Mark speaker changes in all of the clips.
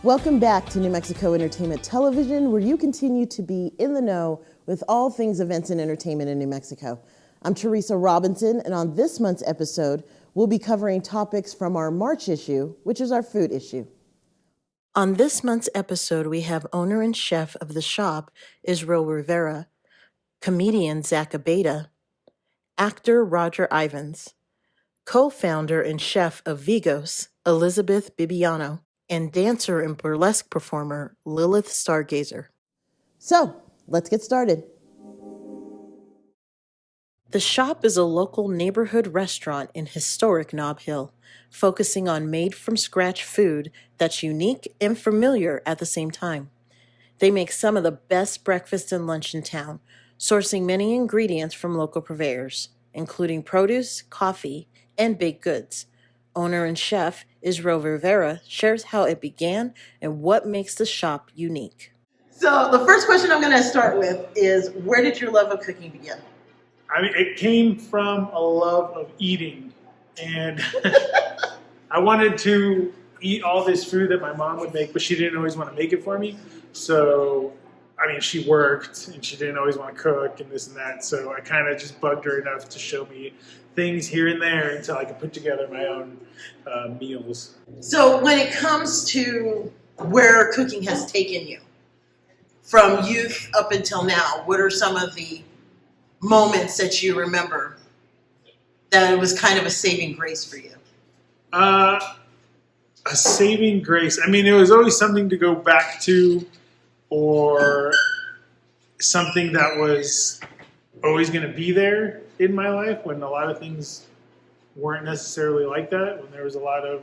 Speaker 1: Welcome back to New Mexico Entertainment Television, where you continue to be in the know with all things events and entertainment in New Mexico. I'm Teresa Robinson, and on this month's episode, we'll be covering topics from our March issue, which is our food issue. On this month's episode, we have owner and chef of the shop, Israel Rivera, comedian Zach Abeyta, actor Roger Ivens, co-founder and chef of Vegos, Elizabeth Bibiano, and dancer and burlesque performer Lilith Stargazer. So, let's get started. The Shop is a local neighborhood restaurant in historic Nob Hill, focusing on made-from-scratch food that's unique and familiar at the same time. They make some of the best breakfast and lunch in town, sourcing many ingredients from local purveyors, including produce, coffee, and baked goods. Owner and chef Israel Rivera shares how it began and what makes the shop unique. So the first question I'm going to start with is, where did your love of cooking begin?
Speaker 2: I mean, it came from a love of eating, and I wanted to eat all this food that my mom would make, but she didn't always want to make it for me. So, I mean, she worked, and she didn't always want to cook and this and that, so I kind of just bugged her enough to show me things here and there until I could put together my own meals.
Speaker 1: So when it comes to where cooking has taken you, from youth up until now, what are some of the moments that you remember that it was kind of a saving grace for you?
Speaker 2: A saving grace. I mean, it was always something to go back to, or something that was always going to be there in my life when a lot of things weren't necessarily like that, when there was a lot of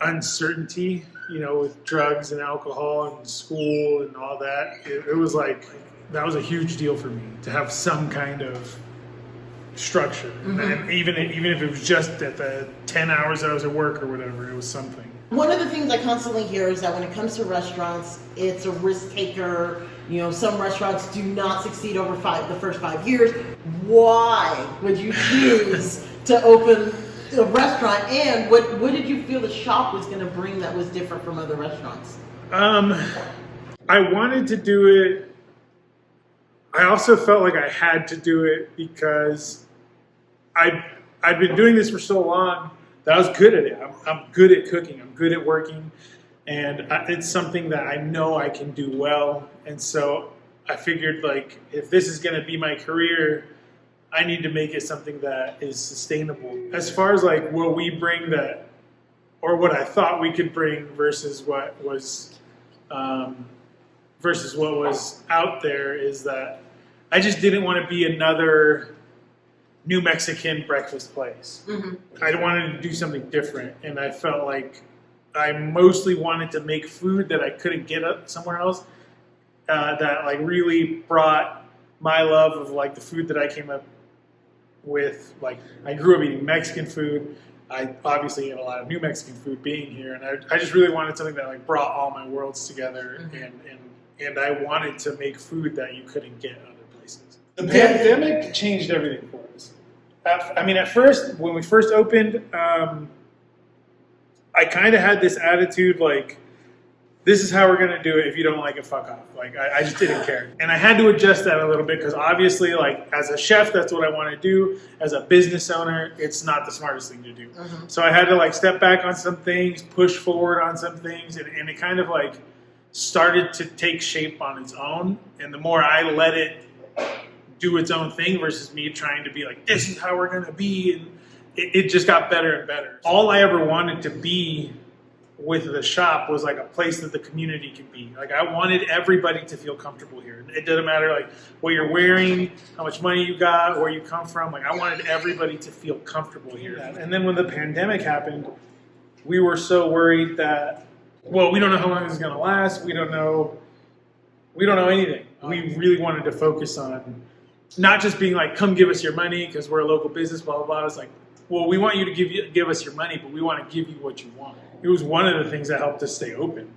Speaker 2: uncertainty, with drugs and alcohol and school and all that. It was like, that was a huge deal for me to have some kind of structure. Mm-hmm. And even if it was just at the 10 hours I was at work or whatever, it was something.
Speaker 1: One of the things I constantly hear is that when it comes to restaurants, it's a risk taker. Some restaurants do not succeed over the first 5 years. Why would you choose to open a restaurant? And what did you feel the shop was going to bring that was different from other restaurants?
Speaker 2: I wanted to do it. I also felt like I had to do it because I'd been doing this for so long that I was good at it. I'm good at cooking. I'm good at working. And it's something that I know I can do well. And so I figured, if this is going to be my career, I need to make it something that is sustainable. As far as what we bring or what I thought we could bring versus what was out there, is that I just didn't want to be another New Mexican breakfast place. Mm-hmm. I wanted to do something different, and I felt like I mostly wanted to make food that I couldn't get up somewhere else, that really brought my love of the food that I came up with. I grew up eating Mexican food. I obviously ate a lot of New Mexican food being here, and I just really wanted something that brought all my worlds together. Mm-hmm. and I wanted to make food that you couldn't get other places. The pandemic changed everything for us. At first, when we first opened, I kind of had this attitude this is how we're going to do it. If you don't like it, fuck off. I just didn't care. And I had to adjust that a little bit because obviously, as a chef, that's what I want to do. As a business owner, it's not the smartest thing to do. Mm-hmm. So I had to step back on some things, push forward on some things, and it kind of started to take shape on its own. And the more I let it do its own thing versus me trying to be this is how we're going to be, and it just got better and better. All I ever wanted to be with the shop was a place that the community could be. I wanted everybody to feel comfortable here. It doesn't matter what you're wearing, how much money you got, where you come from. I wanted everybody to feel comfortable here. And then when the pandemic happened, we were so worried that, we don't know how long this is going to last. We don't know anything. We really wanted to focus on not just being come give us your money because we're a local business, blah, blah, blah. It's we want you to give us your money, but we want to give you what you want. It was one of the things that helped us stay open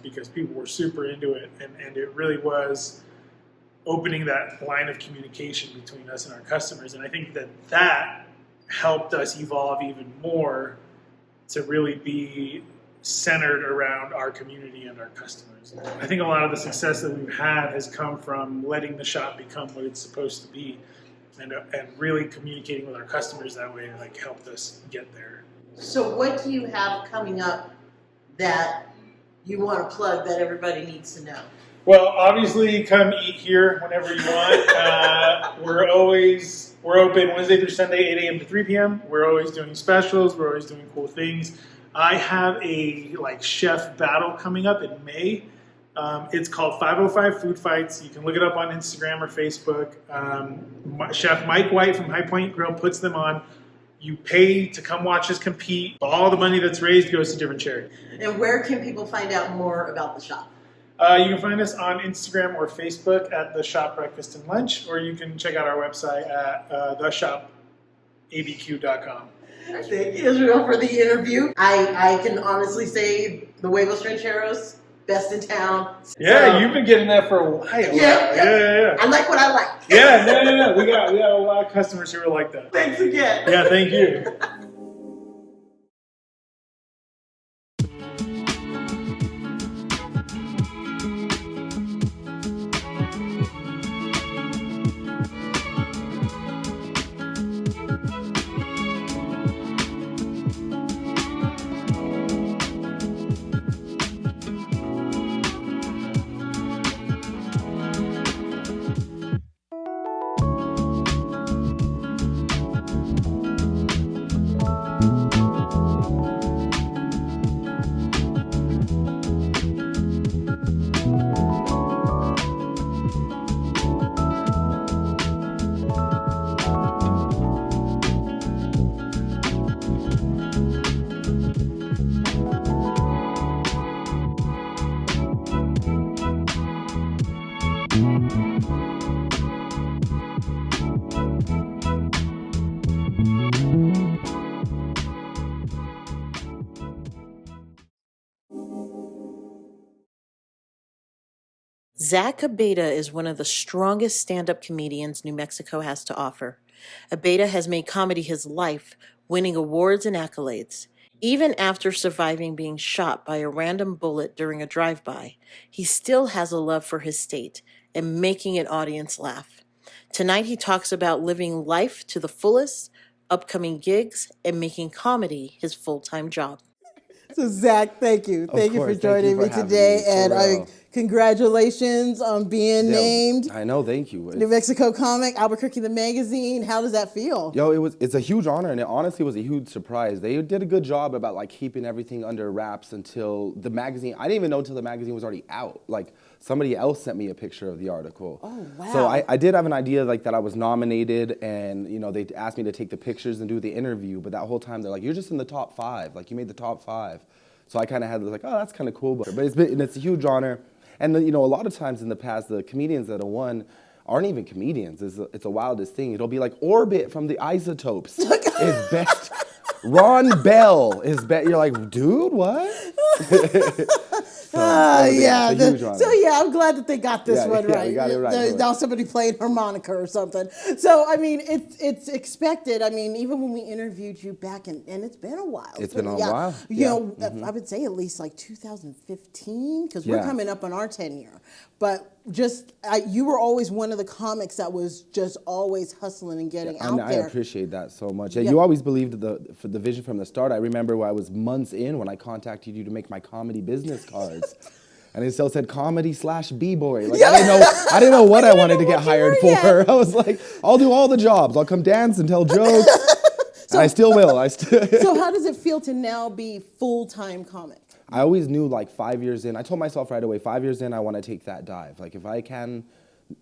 Speaker 2: because people were super into it. And it really was opening that line of communication between us and our customers. And I think that helped us evolve even more to really be centered around our community and our customers. I think a lot of the success that we've had has come from letting the shop become what it's supposed to be, and really communicating with our customers that way, like, helped us get there.
Speaker 1: So what do you have coming up that you want to plug that everybody needs to know?
Speaker 2: Well, obviously, come eat here whenever you want. We're open Wednesday through Sunday, 8 a.m. to 3 p.m. We're always doing specials. We're always doing cool things. I have a chef battle coming up in May. It's called 505 Food Fights. You can look it up on Instagram or Facebook. Chef Mike White from High Point Grill puts them on. You pay to come watch us compete. All the money that's raised goes to different charities.
Speaker 1: And where can people find out more about the shop?
Speaker 2: You can find us on Instagram or Facebook at The Shop Breakfast and Lunch, or you can check out our website at theshopabq.com.
Speaker 1: Thank you, Israel, for the interview. I can honestly say the Huevos Rancheros, best in town.
Speaker 2: Yeah, you've been getting that for a while. Yeah.
Speaker 1: I like what I like.
Speaker 2: Yeah, no. We got a lot of customers who are like that.
Speaker 1: Thanks again.
Speaker 2: Yeah, thank you.
Speaker 1: Zach Abeyta is one of the strongest stand-up comedians New Mexico has to offer. Abeyta has made comedy his life, winning awards and accolades. Even after surviving being shot by a random bullet during a drive-by, he still has a love for his state and making an audience laugh. Tonight he talks about living life to the fullest, upcoming gigs, and making comedy his full-time job. So Zach, thank you. Thank you for joining me today. And congratulations on being named.
Speaker 3: I know, thank you.
Speaker 1: New Mexico Comic, Albuquerque the Magazine. How does that feel?
Speaker 3: It's a huge honor, and it honestly was a huge surprise. They did a good job about keeping everything under wraps until the magazine. I didn't even know until the magazine was already out. Somebody else sent me a picture of the article.
Speaker 1: Oh, wow.
Speaker 3: So I did have an idea that I was nominated, and they asked me to take the pictures and do the interview, but that whole time they're like, you're just in the top 5. You made the top 5. So I kind of had oh, that's kind of cool. But it's a huge honor. And a lot of times in the past, the comedians that have won aren't even comedians. It's the wildest thing. It'll be like Orbit from the Isotopes is best. Ron Bell is best. You're like, dude, what?
Speaker 1: I'm glad that they got this one right.
Speaker 3: We got it right.
Speaker 1: Now somebody played harmonica or something. So it's expected. Even when we interviewed you back and it's been a while.
Speaker 3: It's been a while.
Speaker 1: I would say at least 2015 because we're coming up on our 10-year. But you were always one of the comics that was just always hustling and getting out there.
Speaker 3: I appreciate that so much. You always believed for the vision from the start. I remember I was months in when I contacted you to make my comedy business cards. And it still said comedy/b-boy. I didn't know what I wanted to get hired for. I was like, I'll do all the jobs. I'll come dance and tell jokes. And I still will.
Speaker 1: So how does it feel to now be full-time comic?
Speaker 3: I always knew 5 years in, I told myself right away, 5 years in, I want to take that dive. If I can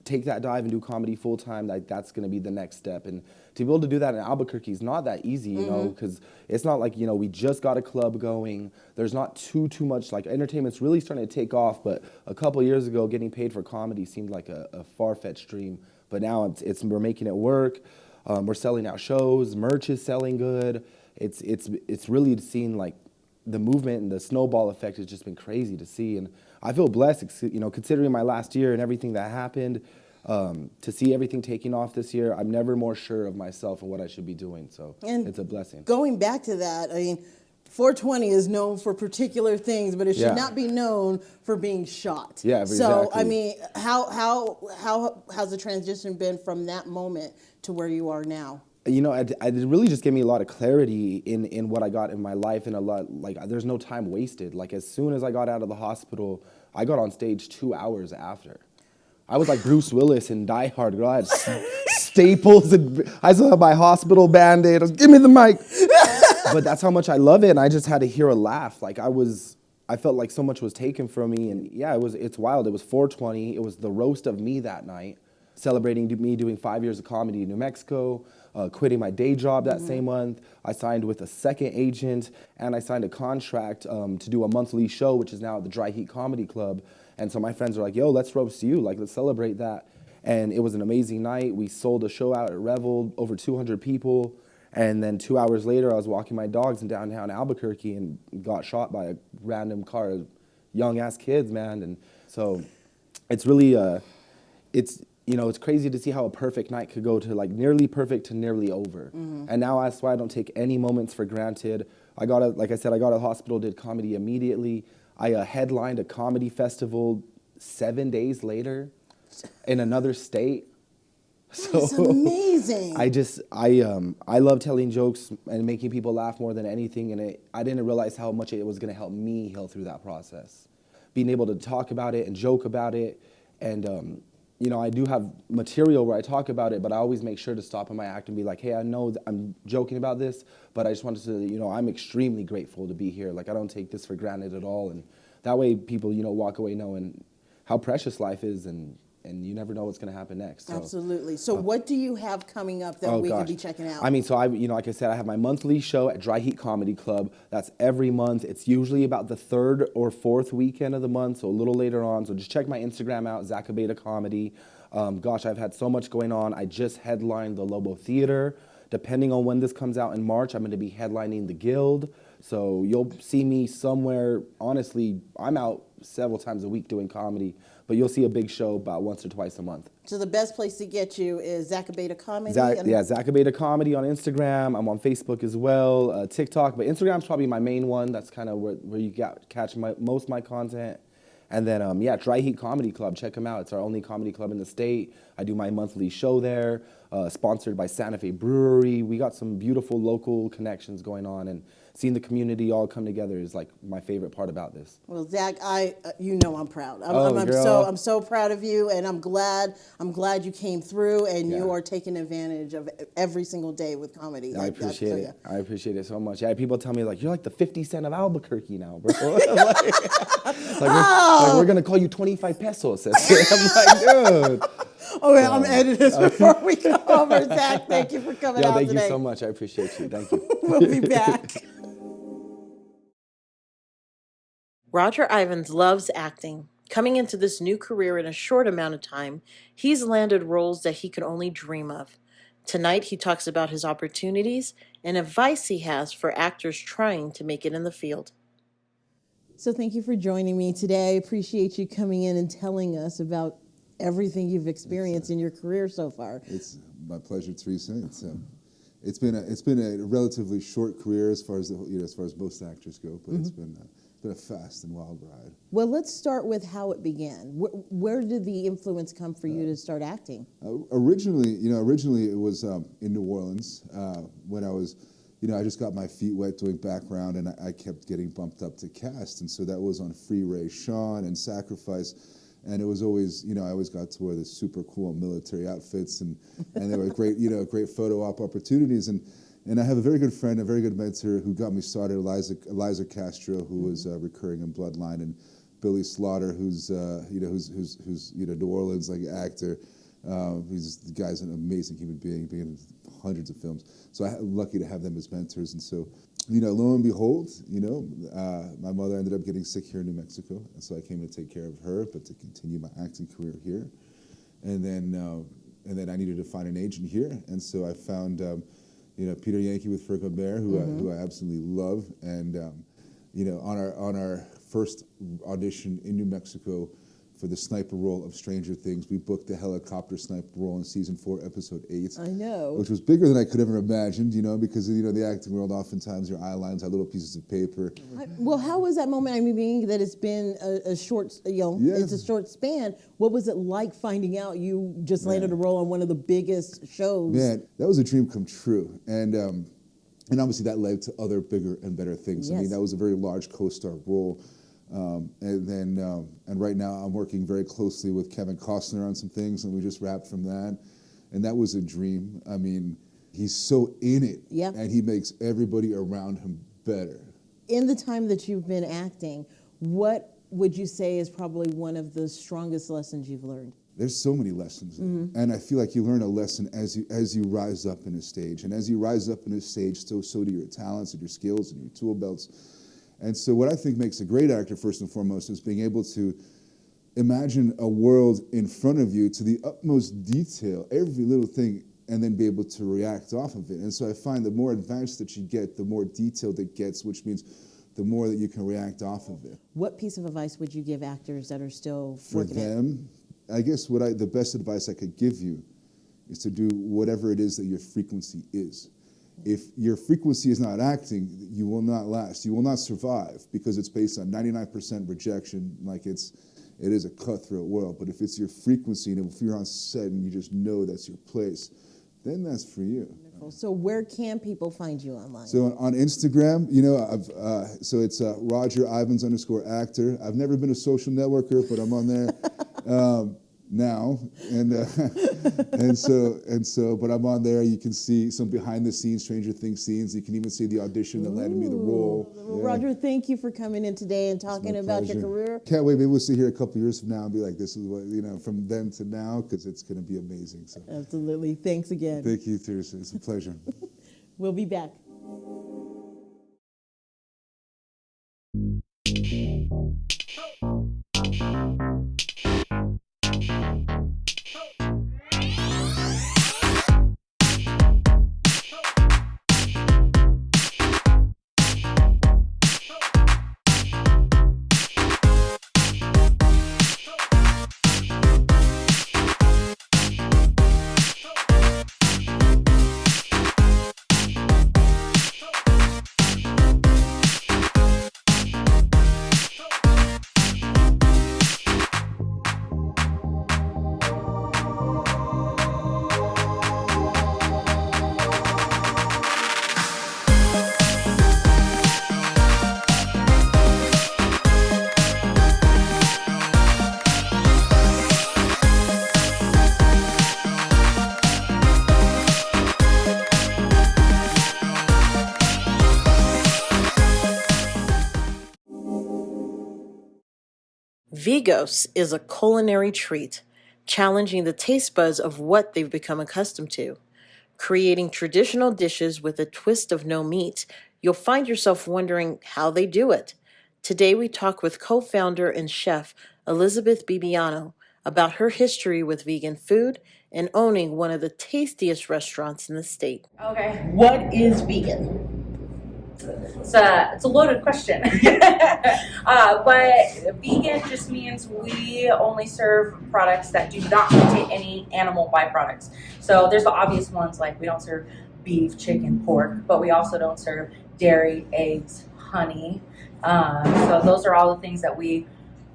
Speaker 3: take that dive and do comedy full time, that's going to be the next step. And to be able to do that in Albuquerque is not that easy, you know, because it's not we just got a club going. There's not too much, entertainment's really starting to take off, but a couple years ago, getting paid for comedy seemed like a far-fetched dream. But now we're making it work. We're selling out shows. Merch is selling good. It's really seen the movement and the snowball effect has just been crazy to see, and I feel blessed, considering my last year and everything that happened, to see everything taking off this year. I'm never more sure of myself and what I should be doing, so it's a blessing.
Speaker 1: Going back to that, 420 is known for particular things, but it should
Speaker 3: Yeah.
Speaker 1: not be known for being shot.
Speaker 3: Yeah,
Speaker 1: So,
Speaker 3: exactly.
Speaker 1: I mean, how has the transition been from that moment to where you are now?
Speaker 3: You know, it really just gave me a lot of clarity in what I got in my life, and a lot, like, there's no time wasted. Like, as soon as I got out of the hospital, I got on stage 2 hours after. I was like Bruce Willis in Die Hard, girl. I had staples, and I still have my hospital Band-Aid. I was, give me the mic. But that's how much I love it, and I just had to hear a laugh. Like, I felt like so much was taken from me, and yeah, it's wild. It was 420. It was the roast of me that night, celebrating me doing 5 years of comedy in New Mexico, quitting my day job that same month. I signed with a second agent, and I signed a contract to do a monthly show, which is now at the Dry Heat Comedy Club. And so my friends were like, yo, let's roast you. Like, let's celebrate that. And it was an amazing night. We sold a show out at Revel, over 200 people. And then 2 hours later, I was walking my dogs in downtown Albuquerque and got shot by a random car of young-ass kids, man. And so it's really, it's crazy to see how a perfect night could go to like nearly perfect to nearly over. And now that's why I don't take any moments for granted. Like I said, I got out of the hospital, did comedy immediately. I headlined a comedy festival 7 days later in another state.
Speaker 1: That's amazing.
Speaker 3: I love telling jokes and making people laugh more than anything, and I didn't realize how much it was going to help me heal through that process. Being able to talk about it and joke about it, and I do have material where I talk about it, but I always make sure to stop in my act and be like, hey, I know I'm joking about this, but I just wanted to, I'm extremely grateful to be here. Like, I don't take this for granted at all, and that way people, walk away knowing how precious life is, and you never know what's going to happen next. So.
Speaker 1: Absolutely. So what do you have coming up that we could be checking out?
Speaker 3: I mean, so like I said, I have my monthly show at Dry Heat Comedy Club. That's every month. It's usually about the third or fourth weekend of the month, so a little later on. So just check my Instagram out, Zach Abeyta Comedy. I've had so much going on. I just headlined the Lobo Theater. Depending on when this comes out in March, I'm going to be headlining the Guild. So you'll see me somewhere. Honestly, I'm out several times a week doing comedy, but you'll see a big show about once or twice a month.
Speaker 1: So the best place to get you is Zach Abeyta Comedy?
Speaker 3: Zach Abeyta Comedy on Instagram. I'm on Facebook as well, TikTok, but Instagram's probably my main one. That's kind of where you catch most of my content. And then, Dry Heat Comedy Club, check them out. It's our only comedy club in the state. I do my monthly show there, sponsored by Santa Fe Brewery. We got some beautiful local connections going on, and seeing the community all come together is like my favorite part about this.
Speaker 1: Well, Zach, I'm proud. I'm so proud of you, and I'm glad you came through, and you are taking advantage of every single day with comedy.
Speaker 3: I appreciate it. I appreciate it so much. Yeah, people tell me like, you're like the 50 Cent of Albuquerque now, bro. We're gonna call you 25 pesos. I'm like, dude.
Speaker 1: Okay, I'm editing this before we go over. Zach, thank you for coming out today.
Speaker 3: Thank you so much. I appreciate you. Thank you.
Speaker 1: We'll be back.
Speaker 4: Roger Ivens loves acting. Coming into this new career in a short amount of time, he's landed roles that he could only dream of. Tonight, he talks about his opportunities and advice he has for actors trying to make it in the field.
Speaker 1: So thank you for joining me today. I appreciate you coming in and telling us about everything you've experienced in your career so far.
Speaker 5: It's my pleasure, Teresa. It's been a relatively short career as far as most actors go, but it's been a fast and wild ride.
Speaker 1: Well, let's start with how it began. Where did the influence come for you to start acting?
Speaker 5: Originally it was in New Orleans when I was. I just got my feet wet doing background, and I kept getting bumped up to cast, and so that was on Free Ray Sean and Sacrifice, and it was always, I always got to wear the super cool military outfits, and there were great photo op opportunities, and I have a very good friend, a very good mentor who got me started, Eliza Castro, who was recurring in Bloodline, and Billy Slaughter, who's New Orleans like actor. The guy's an amazing human being, being in hundreds of films. So I'm lucky to have them as mentors. And so, lo and behold, my mother ended up getting sick here in New Mexico. And so I came to take care of her, but to continue my acting career here. And then I needed to find an agent here. And so I found, Peter Yankee with Fergo Bear, who I absolutely love. And, on our first audition in New Mexico for the sniper role of Stranger Things. We booked the helicopter sniper role in season 4, episode 8.
Speaker 1: I know.
Speaker 5: Which was bigger than I could ever imagined, because, the acting world, oftentimes your eye lines are little pieces of paper.
Speaker 1: Well, how was that moment? I mean, being that it's been a short, it's a short span. What was it like finding out you just landed a role on one of the biggest shows?
Speaker 5: Man, that was a dream come true. And obviously that led to other bigger and better things.
Speaker 1: Yes.
Speaker 5: I mean, that was a very large co-star role. And right now I'm working very closely with Kevin Costner on some things, and we just wrapped from that. And that was a dream. I mean, he's so in it, and he makes everybody around him better.
Speaker 1: In the time that you've been acting, what would you say is probably one of the strongest lessons you've learned?
Speaker 5: There's so many lessons, and I feel like you learn a lesson as you rise up in a stage. And as you rise up in a stage, so do your talents and your skills and your tool belts. And so what I think makes a great actor, first and foremost, is being able to imagine a world in front of you to the utmost detail, every little thing, and then be able to react off of it. And so I find the more advanced that you get, the more detailed it gets, which means the more that you can react off of it.
Speaker 1: What piece of advice would you give actors that are still
Speaker 5: For
Speaker 1: working
Speaker 5: them, I guess the best advice I could give you is to do whatever it is that your frequency is. If your frequency is not acting, you will not last. You will not survive, because it's based on 99% rejection. Like it is a cutthroat world. But if it's your frequency, and if you're on set and you just know that's your place, then that's for you.
Speaker 1: Wonderful. So where can people find you online?
Speaker 5: So on Instagram, so it's Roger Ivens _actor. I've never been a social networker, but I'm on there. Now, but I'm on there. You can see some behind the scenes Stranger Things scenes. You can even see the audition that landed me the role.
Speaker 1: Yeah. Roger, thank you for coming in today and talking about your career.
Speaker 5: Can't wait. Maybe we'll sit here a couple years from now and be like, this is what, from then to now, because it's going to be amazing. So.
Speaker 1: Absolutely. Thanks again.
Speaker 5: Thank you, Teresa. It's a pleasure.
Speaker 1: We'll be back. Vegos is a culinary treat, challenging the taste buds of what they've become accustomed to. Creating traditional dishes with a twist of no meat, you'll find yourself wondering how they do it. Today we talk with co-founder and chef Elizabeth Bibiano about her history with vegan food and owning one of the tastiest restaurants in the state.
Speaker 6: Okay.
Speaker 1: What is vegan?
Speaker 6: It's a loaded question. But vegan just means we only serve products that do not contain any animal byproducts. So there's the obvious ones, like we don't serve beef, chicken, pork, but we also don't serve dairy, eggs, honey. So those are all the things that we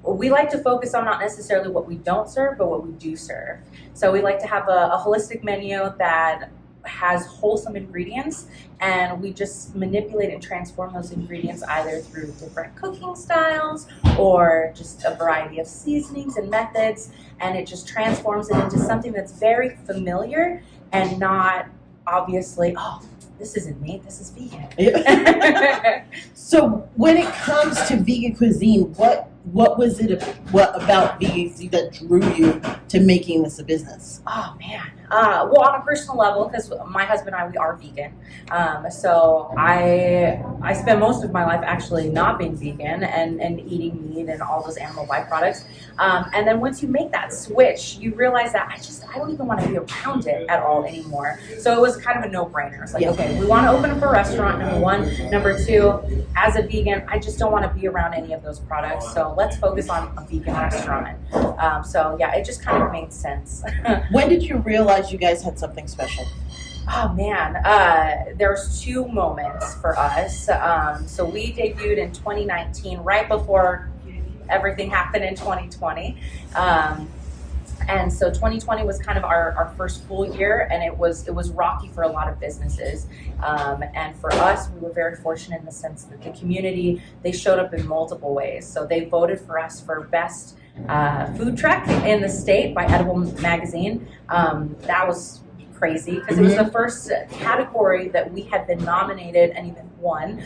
Speaker 6: like to focus on, not necessarily what we don't serve, but what we do serve. So we like to have a holistic menu that has wholesome ingredients, and we just manipulate and transform those ingredients either through different cooking styles or just a variety of seasonings and methods, and it just transforms it into something that's very familiar and not obviously, oh, this isn't meat, this is vegan.
Speaker 1: So when it comes to vegan cuisine, what was it about vegan that drew you to making this a business?
Speaker 6: Oh man. Well, on a personal level, because my husband and I, we are vegan. So I spent most of my life actually not being vegan and eating meat and all those animal byproducts. And then once you make that switch, you realize that I don't even want to be around it at all anymore. So it was kind of a no-brainer. It's like, okay, we want to open up a restaurant, number one. Number two, as a vegan, I just don't want to be around any of those products. So let's focus on a vegan restaurant. So yeah, it just kind of made sense.
Speaker 4: When did you realize you guys had something special?
Speaker 6: Oh man, there's 2 moments for us. So we debuted in 2019, right before everything happened in 2020. And so 2020 was kind of our first full year, and it was rocky for a lot of businesses. And for us, we were very fortunate in the sense that the community, they showed up in multiple ways. So they voted for us for best food truck in the state by Edible Magazine. That was crazy because it was the first category that we had been nominated and even won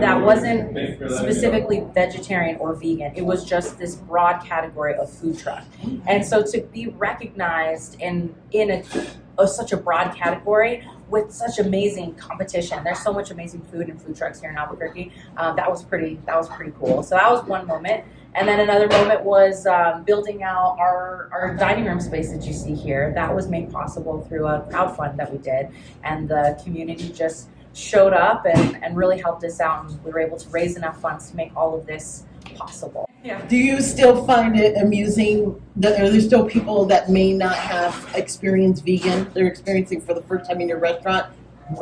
Speaker 6: that wasn't specifically vegetarian or vegan. It was just this broad category of food truck. And so to be recognized in such a broad category with such amazing competition, there's so much amazing food and food trucks here in Albuquerque. That was pretty cool. So that was one moment. And then another moment was building out our dining room space that you see here. That was made possible through a crowdfund that we did. And the community just showed up and really helped us out. And we were able to raise enough funds to make all of this possible. Yeah.
Speaker 4: Do you still find it amusing that are there still people that may not have experienced vegan? They're experiencing for the first time in your restaurant,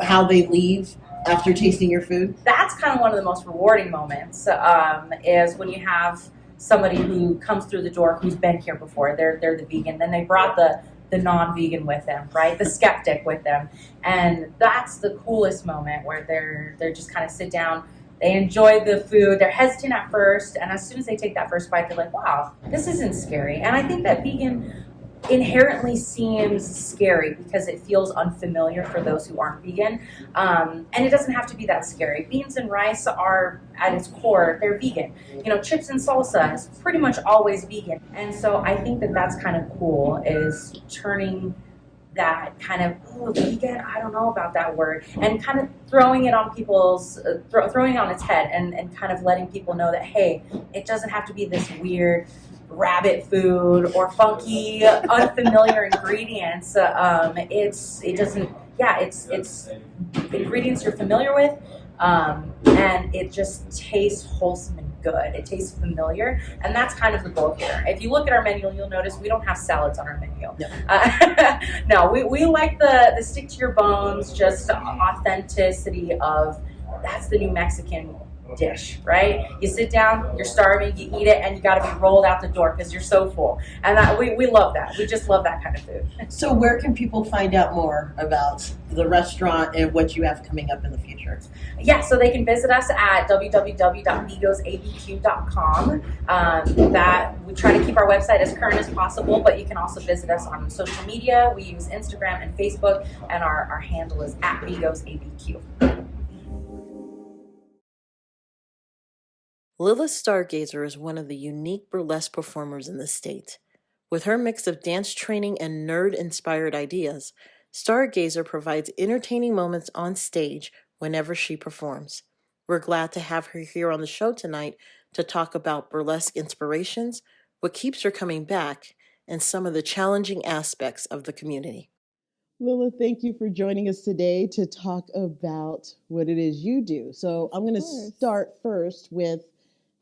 Speaker 4: how they leave after tasting your food?
Speaker 6: That's kind of one of the most rewarding moments is when you have somebody who comes through the door who's been here before. They're the vegan. Then they brought the non-vegan with them, right? The skeptic with them. And that's the coolest moment where they're just kind of sit down. They enjoy the food. They're hesitant at first. And as soon as they take that first bite, they're like, wow, this isn't scary. And I think that vegan inherently seems scary because it feels unfamiliar for those who aren't vegan. And it doesn't have to be that scary. Beans and rice are, at its core, they're vegan. You know, chips and salsa is pretty much always vegan. And so I think that that's kind of cool, is turning that kind of, oh, vegan, I don't know about that word, and kind of throwing it on people's, throwing it on its head and kind of letting people know that, hey, it doesn't have to be this weird rabbit food or funky, unfamiliar ingredients. It's ingredients you're familiar with, and it just tastes wholesome and good. It tastes familiar, and that's kind of the goal here. If you look at our menu, you'll notice we don't have salads on our menu. No, we like the stick to your bones, just authenticity of that's the New Mexican dish, right? You sit down, you're starving, you eat it, and you got to be rolled out the door because you're so full. And we love that. We just love that kind of food.
Speaker 4: So where can people find out more about the restaurant and what you have coming up in the future?
Speaker 6: Yeah, so they can visit us at www.vegosabq.com. That we try to keep our website as current as possible, but you can also visit us on social media. We use Instagram and Facebook, and our handle is at vegosabq.
Speaker 4: Lilith Stargazer is one of the unique burlesque performers in the state. With her mix of dance training and nerd-inspired ideas, Stargazer provides entertaining moments on stage whenever she performs. We're glad to have her here on the show tonight to talk about burlesque inspirations, what keeps her coming back, and some of the challenging aspects of the community.
Speaker 1: Lilith, thank you for joining us today to talk about what it is you do. So I'm going to start first with,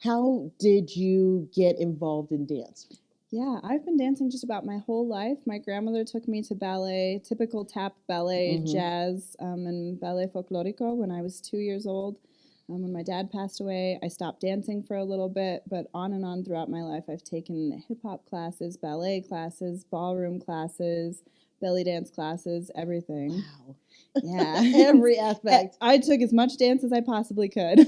Speaker 1: how did you get involved in dance?
Speaker 7: Yeah, I've been dancing just about my whole life. My grandmother took me to ballet, typical tap ballet, jazz, and ballet folklorico when I was 2 years old. When my dad passed away, I stopped dancing for a little bit, but on and on throughout my life, I've taken hip-hop classes, ballet classes, ballroom classes, belly dance classes, everything.
Speaker 1: Wow.
Speaker 7: Yeah.
Speaker 1: Every aspect.
Speaker 7: I took as much dance as I possibly could.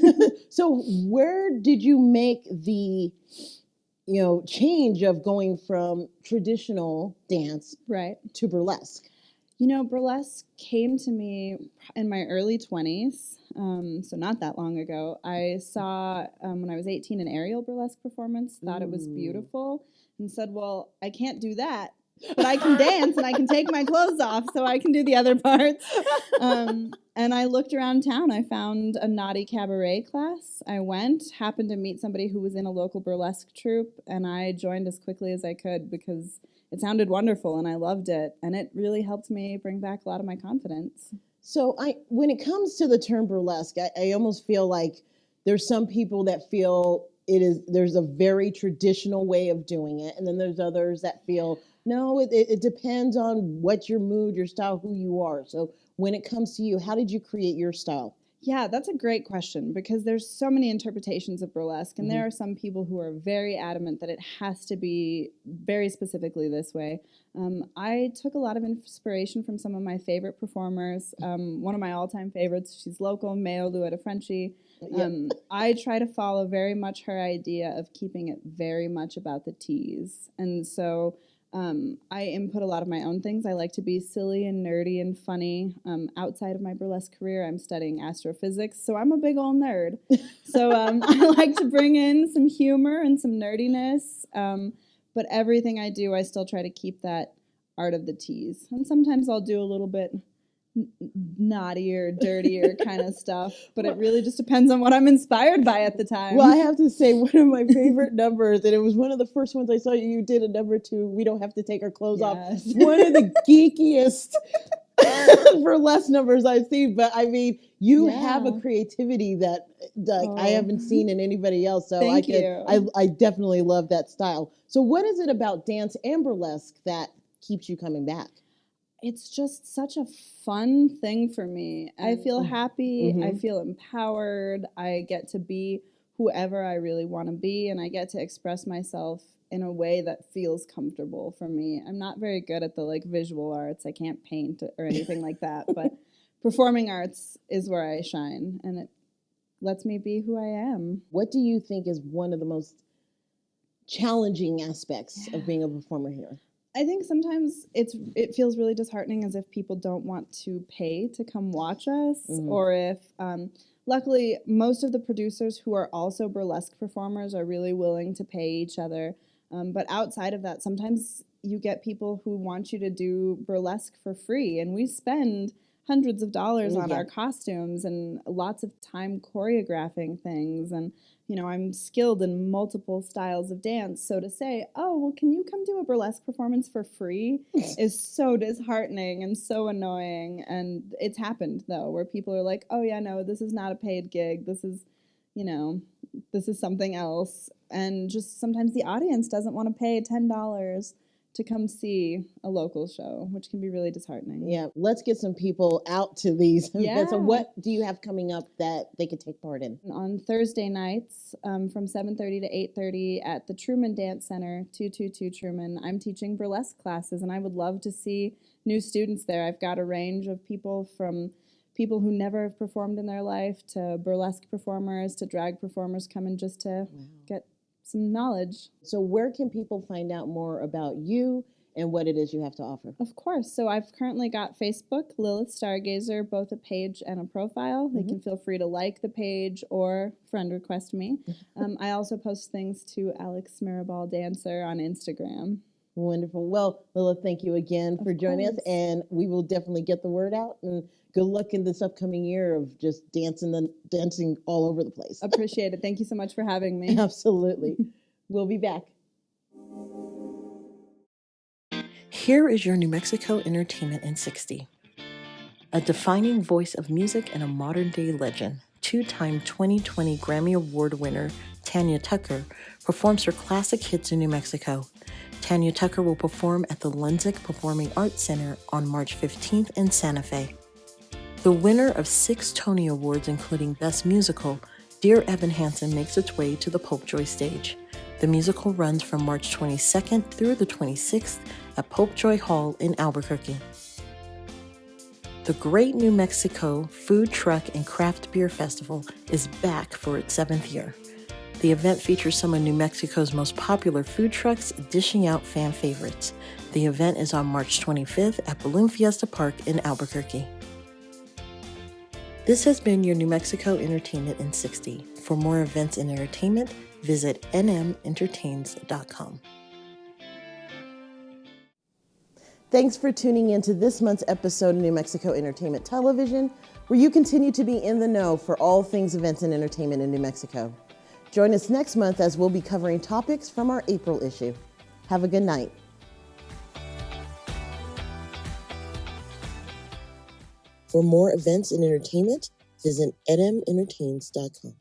Speaker 1: So where did you make the, change of going from traditional dance
Speaker 7: right
Speaker 1: to burlesque?
Speaker 7: Burlesque came to me in my early 20s, so not that long ago. I saw, when I was 18, an aerial burlesque performance, thought it was beautiful, and said, well, I can't do that, but I can dance and I can take my clothes off, so I can do the other parts. And I looked around town. I found a naughty cabaret class. I went, happened to meet somebody who was in a local burlesque troupe, and I joined as quickly as I could because it sounded wonderful and I loved it. And it really helped me bring back a lot of my confidence.
Speaker 1: So when it comes to the term burlesque, I almost feel like there's some people that feel there's a very traditional way of doing it, and then there's others that feel no, it depends on what your mood, your style, who you are. So when it comes to you, how did you create your style?
Speaker 7: Yeah, that's a great question because there's so many interpretations of burlesque, and there are some people who are very adamant that it has to be very specifically this way. I took a lot of inspiration from some of my favorite performers. One of my all-time favorites, she's local, Mayo Luetta Frenchie. I try to follow very much her idea of keeping it very much about the tease. And so I input a lot of my own things. I like to be silly and nerdy and funny. Outside of my burlesque career, I'm studying astrophysics, so I'm a big old nerd. So I like to bring in some humor and some nerdiness, but everything I do, I still try to keep that art of the tease. And sometimes I'll do a little bit naughtier, dirtier kind of stuff, but it really just depends on what I'm inspired by at the time.
Speaker 1: Well, I have to say, one of my favorite numbers, and it was one of the first ones I saw you did a number 2, We Don't Have to Take Our Clothes Off. One of the geekiest burlesque numbers I've seen, but I mean, you have a creativity that I haven't seen in anybody else, so I definitely love that style. So what is it about dance and burlesque that keeps you coming back?
Speaker 7: It's just such a fun thing for me. I feel happy. I feel empowered. I get to be whoever I really want to be, and I get to express myself in a way that feels comfortable for me. I'm not very good at the visual arts. I can't paint or anything like that, but performing arts is where I shine, and it lets me be who I am.
Speaker 1: What do you think is one of the most challenging aspects of being a performer here?
Speaker 7: I think sometimes it feels really disheartening as if people don't want to pay to come watch us, or if, luckily, most of the producers who are also burlesque performers are really willing to pay each other. But outside of that, sometimes you get people who want you to do burlesque for free, and we spend hundreds of dollars on our costumes and lots of time choreographing things, and I'm skilled in multiple styles of dance, so to say, oh, well, can you come do a burlesque performance for free is so disheartening and so annoying. And it's happened, though, where people are like, oh, yeah, no, this is not a paid gig. This is, this is something else. And just sometimes the audience doesn't want to pay $10 to come see a local show, which can be really disheartening.
Speaker 1: Yeah, let's get some people out to these events. So what do you have coming up that they could take part in?
Speaker 7: On Thursday nights from 7:30 to 8:30 at the Truman Dance Center, 222 Truman, I'm teaching burlesque classes, and I would love to see new students there. I've got a range of people from people who never have performed in their life to burlesque performers to drag performers coming just to get some knowledge.
Speaker 1: So where can people find out more about you and what it is you have to offer?
Speaker 7: Of course. So I've currently got Facebook, Lilith Stargazer, both a page and a profile. They can feel free to like the page or friend request me. I also post things to Alex Mirabal Dancer on Instagram.
Speaker 1: Wonderful. Well, Lilith, thank you again for joining us, and we will definitely get the word out, and good luck in this upcoming year of just dancing all over the place.
Speaker 7: Appreciate it. Thank you so much for having me.
Speaker 1: Absolutely. We'll be back.
Speaker 4: Here is your New Mexico Entertainment in 60. A defining voice of music and a modern-day legend, 2-time 2020 Grammy Award winner Tanya Tucker performs her classic hits in New Mexico. Tanya Tucker will perform at the Lenzik Performing Arts Center on March 15th in Santa Fe. The winner of 6 Tony Awards, including Best Musical, Dear Evan Hansen makes its way to the Popejoy stage. The musical runs from March 22nd through the 26th at Popejoy Hall in Albuquerque. The Great New Mexico Food, Truck, and Craft Beer Festival is back for its 7th year. The event features some of New Mexico's most popular food trucks dishing out fan favorites. The event is on March 25th at Balloon Fiesta Park in Albuquerque. This has been your New Mexico Entertainment in 60. For more events and entertainment, visit nmentertains.com.
Speaker 1: Thanks for tuning in to this month's episode of New Mexico Entertainment Television, where you continue to be in the know for all things events and entertainment in New Mexico. Join us next month as we'll be covering topics from our April issue. Have a good night. For more events and entertainment, visit nmentertains.com.